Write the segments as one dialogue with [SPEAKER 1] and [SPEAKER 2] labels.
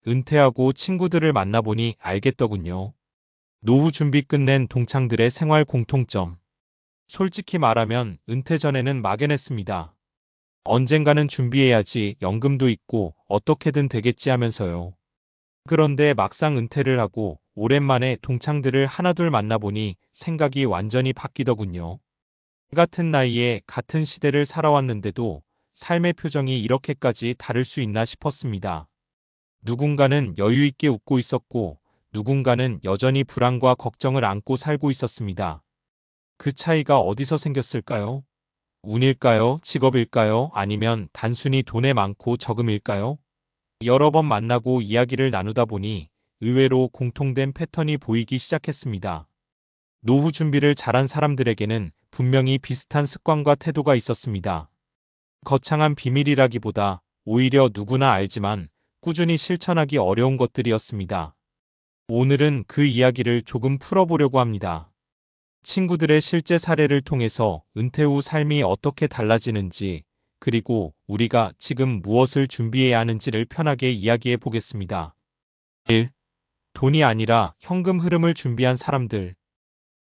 [SPEAKER 1] 은퇴하고 친구들을 만나보니 알겠더군요. 노후 준비 끝낸 동창들의 생활 공통점. 솔직히 말하면 은퇴 전에는 막연했습니다. 언젠가는 준비해야지, 연금도 있고 어떻게든 되겠지 하면서요. 그런데 막상 은퇴를 하고 오랜만에 동창들을 하나둘 만나보니 생각이 완전히 바뀌더군요. 같은 나이에 같은 시대를 살아왔는데도 삶의 표정이 이렇게까지 다를 수 있나 싶었습니다. 누군가는 여유 있게 웃고 있었고 누군가는 여전히 불안과 걱정을 안고 살고 있었습니다. 그 차이가 어디서 생겼을까요? 운일까요? 직업일까요? 아니면 단순히 돈에 많고 적음일까요? 여러 번 만나고 이야기를 나누다 보니 의외로 공통된 패턴이 보이기 시작했습니다. 노후 준비를 잘한 사람들에게는 분명히 비슷한 습관과 태도가 있었습니다. 거창한 비밀이라기보다 오히려 누구나 알지만 꾸준히 실천하기 어려운 것들이었습니다. 오늘은 그 이야기를 조금 풀어보려고 합니다. 친구들의 실제 사례를 통해서 은퇴 후 삶이 어떻게 달라지는지, 그리고 우리가 지금 무엇을 준비해야 하는지를 편하게 이야기해 보겠습니다. 1. 돈이 아니라 현금 흐름을 준비한 사람들.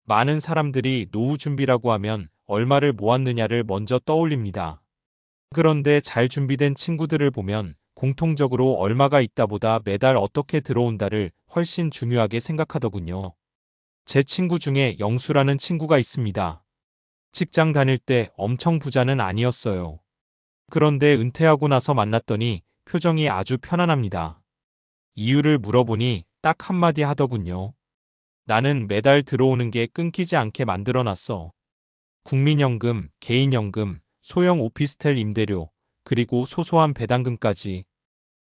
[SPEAKER 1] 많은 사람들이 노후 준비라고 하면 얼마를 모았느냐를 먼저 떠올립니다. 그런데 잘 준비된 친구들을 보면 공통적으로 얼마가 있다보다 매달 어떻게 들어온다를 훨씬 중요하게 생각하더군요. 제 친구 중에 영수라는 친구가 있습니다. 직장 다닐 때 엄청 부자는 아니었어요. 그런데 은퇴하고 나서 만났더니 표정이 아주 편안합니다. 이유를 물어보니 딱 한마디 하더군요. 나는 매달 들어오는 게 끊기지 않게 만들어놨어. 국민연금, 개인연금, 소형 오피스텔 임대료, 그리고 소소한 배당금까지.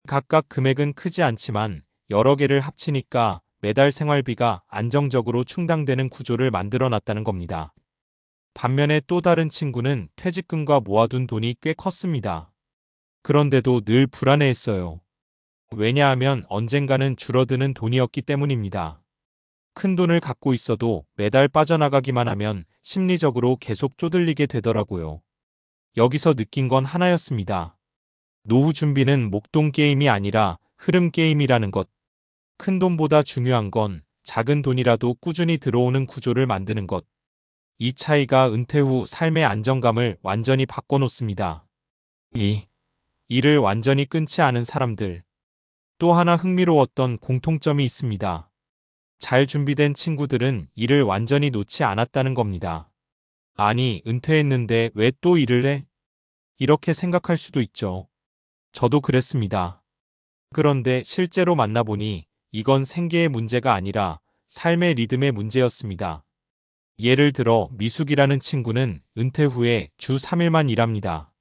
[SPEAKER 1] 각각 금액은 크지 않지만 여러 개를 합치니까 매달 생활비가 안정적으로 충당되는 구조를 만들어놨다는 겁니다. 반면에 또 다른 친구는 퇴직금과 모아둔 돈이 꽤 컸습니다. 그런데도 늘 불안해했어요. 왜냐하면 언젠가는 줄어드는 돈이었기 때문입니다. 큰 돈을 갖고 있어도 매달 빠져나가기만 하면 심리적으로 계속 쪼들리게 되더라고요. 여기서 느낀 건 하나였습니다. 노후 준비는 목돈 게임이 아니라 흐름 게임이라는 것. 큰 돈보다 중요한 건 작은 돈이라도 꾸준히 들어오는 구조를 만드는 것. 이 차이가 은퇴 후 삶의 안정감을 완전히 바꿔놓습니다. 2. 일을 완전히 끊지 않은 사람들. 또 하나 흥미로웠던 공통점이 있습니다. 잘 준비된 친구들은 일을 완전히 놓지 않았다는 겁니다. 아니, 은퇴했는데 왜 또 일을 해? 이렇게 생각할 수도 있죠. 저도 그랬습니다. 그런데 실제로 만나보니 이건 생계의 문제가 아니라 삶의 리듬의 문제였습니다. 예를 들어 미숙이라는 친구는 은퇴 후에 주 3일만 일합니다.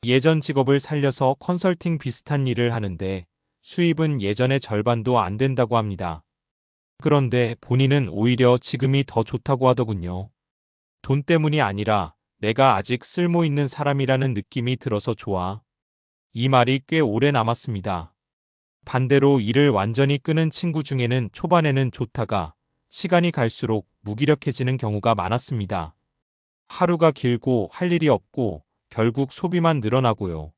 [SPEAKER 1] 예전 직업을 살려서 컨설팅 비슷한 일을 하는데 수입은 예전의 절반도 안 된다고 합니다. 그런데 본인은 오히려 지금이 더 좋다고 하더군요. 돈 때문이 아니라 내가 아직 쓸모 있는 사람이라는 느낌이 들어서 좋아. 이 말이 꽤 오래 남았습니다. 반대로 일을 완전히 끄는 친구 중에는 초반에는 좋다가 시간이 갈수록 무기력해지는 경우가 많았습니다. 하루가 길고 할 일이 없고 결국 소비만 늘어나고요.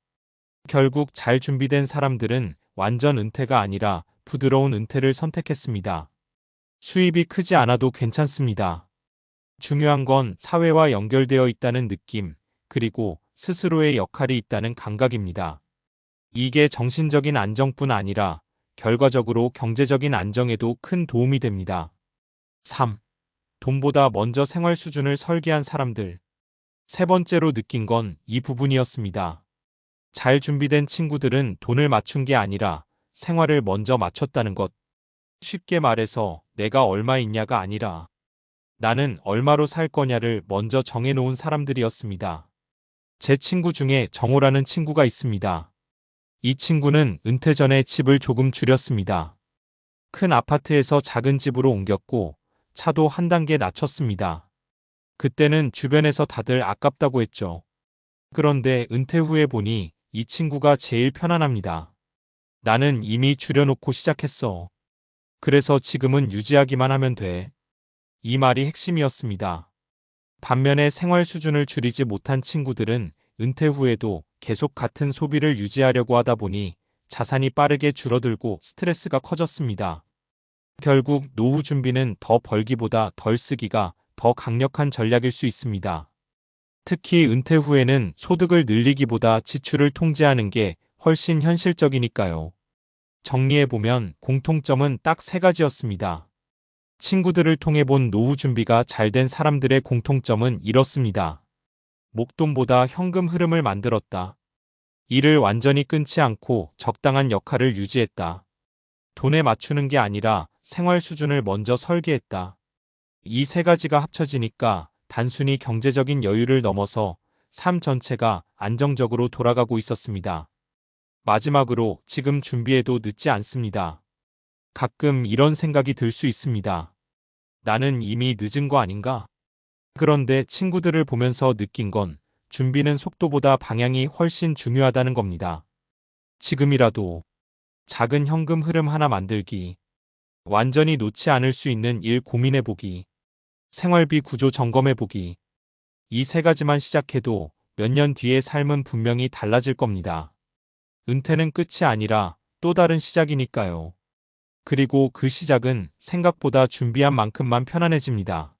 [SPEAKER 1] 결국 잘 준비된 사람들은 완전 은퇴가 아니라 부드러운 은퇴를 선택했습니다. 수입이 크지 않아도 괜찮습니다. 중요한 건 사회와 연결되어 있다는 느낌, 그리고 스스로의 역할이 있다는 감각입니다. 이게 정신적인 안정뿐 아니라 결과적으로 경제적인 안정에도 큰 도움이 됩니다. 3. 돈보다 먼저 생활 수준을 설계한 사람들. 세 번째로 느낀 건 이 부분이었습니다. 잘 준비된 친구들은 돈을 맞춘 게 아니라 생활을 먼저 맞췄다는 것. 쉽게 말해서 내가 얼마 있냐가 아니라 나는 얼마로 살 거냐를 먼저 정해놓은 사람들이었습니다. 제 친구 중에 정호라는 친구가 있습니다. 이 친구는 은퇴 전에 집을 조금 줄였습니다. 큰 아파트에서 작은 집으로 옮겼고 차도 한 단계 낮췄습니다. 그때는 주변에서 다들 아깝다고 했죠. 그런데 은퇴 후에 보니 이 친구가 제일 편안합니다. 나는 이미 줄여놓고 시작했어. 그래서 지금은 유지하기만 하면 돼. 이 말이 핵심이었습니다. 반면에 생활 수준을 줄이지 못한 친구들은 은퇴 후에도 계속 같은 소비를 유지하려고 하다 보니 자산이 빠르게 줄어들고 스트레스가 커졌습니다. 결국 노후 준비는 더 벌기보다 덜 쓰기가 더 강력한 전략일 수 있습니다. 특히 은퇴 후에는 소득을 늘리기보다 지출을 통제하는 게 훨씬 현실적이니까요. 정리해보면 공통점은 딱 세 가지였습니다. 친구들을 통해 본 노후 준비가 잘 된 사람들의 공통점은 이렇습니다. 목돈보다 현금 흐름을 만들었다. 일을 완전히 끊지 않고 적당한 역할을 유지했다. 돈에 맞추는 게 아니라 생활 수준을 먼저 설계했다. 이 세 가지가 합쳐지니까 단순히 경제적인 여유를 넘어서 삶 전체가 안정적으로 돌아가고 있었습니다. 마지막으로 지금 준비해도 늦지 않습니다. 가끔 이런 생각이 들 수 있습니다. 나는 이미 늦은 거 아닌가? 그런데 친구들을 보면서 느낀 건 준비는 속도보다 방향이 훨씬 중요하다는 겁니다. 지금이라도 작은 현금 흐름 하나 만들기, 완전히 놓지 않을 수 있는 일 고민해보기, 생활비 구조 점검해보기. 이 세 가지만 시작해도 몇 년 뒤의 삶은 분명히 달라질 겁니다. 은퇴는 끝이 아니라 또 다른 시작이니까요. 그리고 그 시작은 생각보다 준비한 만큼만 편안해집니다.